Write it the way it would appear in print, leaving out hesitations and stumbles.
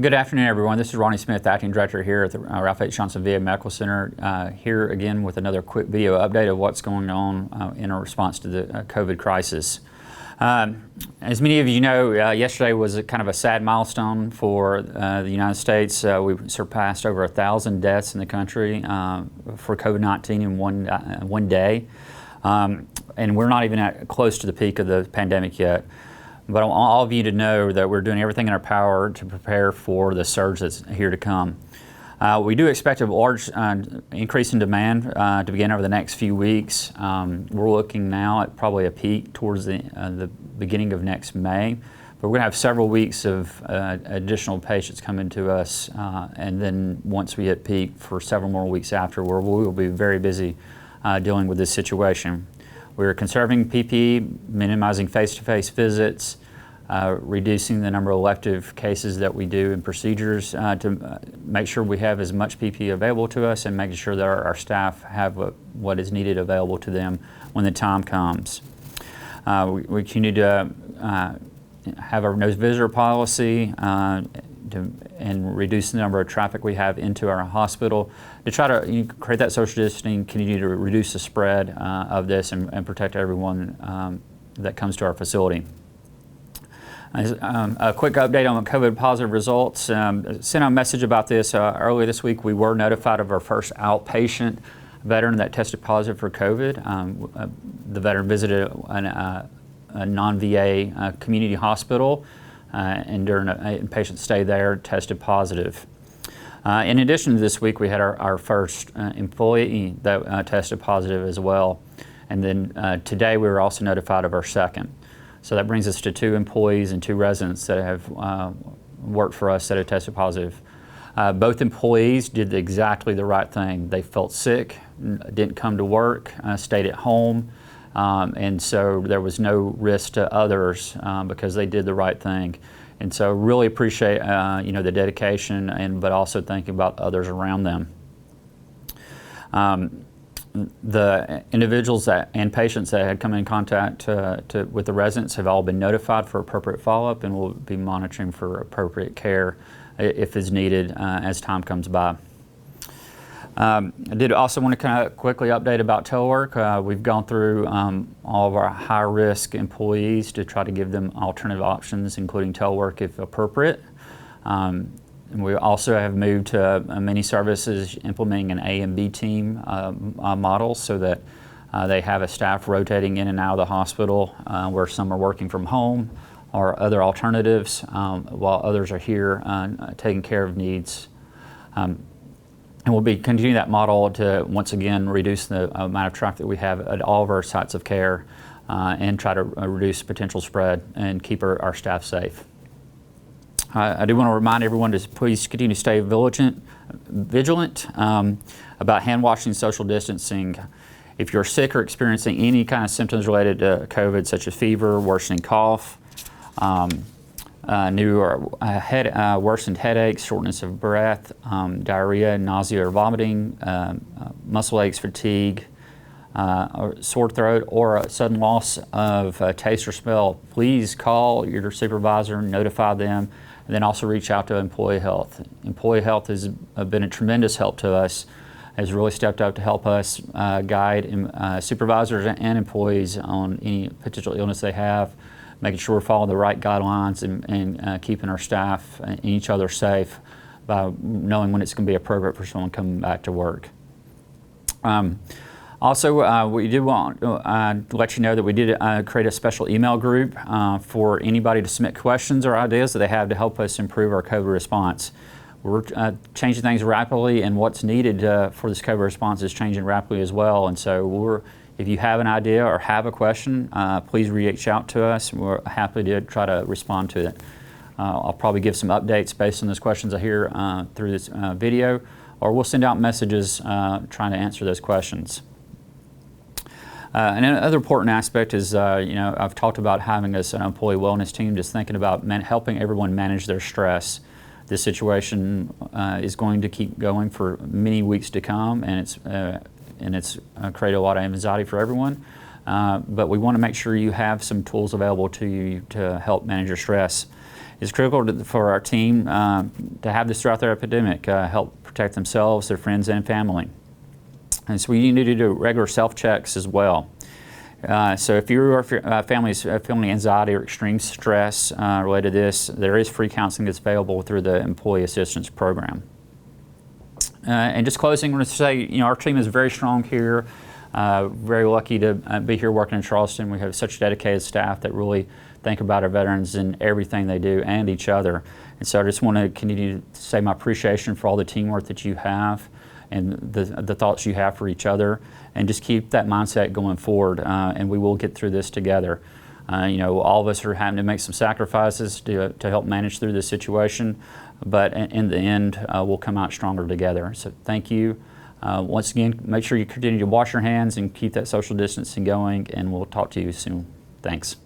Good afternoon, everyone. This is Ronnie Smith, Acting Director here at the Ralph H. Johnson VA Medical Center, here again with another quick video update of what's going on in our response to the COVID crisis. As many of you know, yesterday was kind of a sad milestone for the United States. We surpassed over 1,000 deaths in the country for COVID-19 in one day. And we're not even close to the peak of the pandemic yet. But I want all of you to know that we're doing everything in our power to prepare for the surge that's here to come. We do expect a large increase in demand to begin over the next few weeks. We're looking now at probably a peak towards the beginning of next May. But we're going to have several weeks of additional patients coming to us, and then once we hit peak for several more weeks after, where we will be very busy dealing with this situation. We're conserving PPE, minimizing face-to-face visits, reducing the number of elective cases that we do and procedures to make sure we have as much PPE available to us and making sure that our staff have what is needed available to them when the time comes. We continue to have our no visitor policy and reduce the number of traffic we have into our hospital to try to create that social distancing, continue to reduce the spread of this and protect everyone that comes to our facility. A quick update on the COVID positive results. Sent out a message about this earlier this week. We were notified of our first outpatient veteran that tested positive for COVID. The veteran visited a non-VA community hospital and during a inpatient stay there tested positive. In addition to this week, we had our first employee that tested positive as well. And then today we were also notified of our second. So that brings us to 2 employees and 2 residents that have worked for us that have tested positive. Both employees did exactly the right thing. They felt sick, didn't come to work, stayed at home, and so there was no risk to others because they did the right thing. And so really appreciate the dedication, but also thinking about others around them. The individuals and patients that had come in contact with the residents have all been notified for appropriate follow-up, and we'll be monitoring for appropriate care if is needed as time comes by. I did also want to kind of quickly update about telework. We've gone through all of our high-risk employees to try to give them alternative options, including telework if appropriate. And we also have moved to many services implementing an A and B team model so that they have a staff rotating in and out of the hospital where some are working from home or other alternatives while others are here taking care of needs. And we'll be continuing that model to once again reduce the amount of traffic that we have at all of our sites of care and try to reduce potential spread and keep our staff safe. I do want to remind everyone to please continue to stay vigilant about hand washing, social distancing. If you're sick or experiencing any kind of symptoms related to COVID, such as fever, worsening cough, worsened headaches, shortness of breath, diarrhea, nausea or vomiting, muscle aches, fatigue, or sore throat, or a sudden loss of taste or smell, please call your supervisor, notify them, and then also reach out to Employee Health. Employee Health has been a tremendous help to us, has really stepped up to help us guide supervisors and employees on any potential illness they have, making sure we're following the right guidelines and keeping our staff and each other safe by knowing when it's going to be appropriate for someone coming back to work. Also, we did want to let you know that we did create a special email group for anybody to submit questions or ideas that they have to help us improve our COVID response. We're changing things rapidly, and what's needed for this COVID response is changing rapidly as well. And so if you have an idea or have a question, please reach out to us. We're happy to try to respond to it. I'll probably give some updates based on those questions I hear through this video, or we'll send out messages trying to answer those questions. And another important aspect is, I've talked about having an employee wellness team, just thinking about helping everyone manage their stress. This situation is going to keep going for many weeks to come, and it's created a lot of anxiety for everyone. But we want to make sure you have some tools available to you to help manage your stress. It's critical for our team to have this throughout their epidemic, help protect themselves, their friends, and family. And so we need to do regular self-checks as well. So if your family is feeling anxiety or extreme stress related to this, there is free counseling that's available through the Employee Assistance Program. And just closing, I'm going to say, our team is very strong here. Very lucky to be here working in Charleston. We have such dedicated staff that really think about our veterans and everything they do and each other. And so I just want to continue to say my appreciation for all the teamwork that you have and the thoughts you have for each other, and just keep that mindset going forward, and we will get through this together. All of us are having to make some sacrifices to help manage through this situation, but in the end, we'll come out stronger together. So thank you. Once again, make sure you continue to wash your hands and keep that social distancing going, and we'll talk to you soon. Thanks.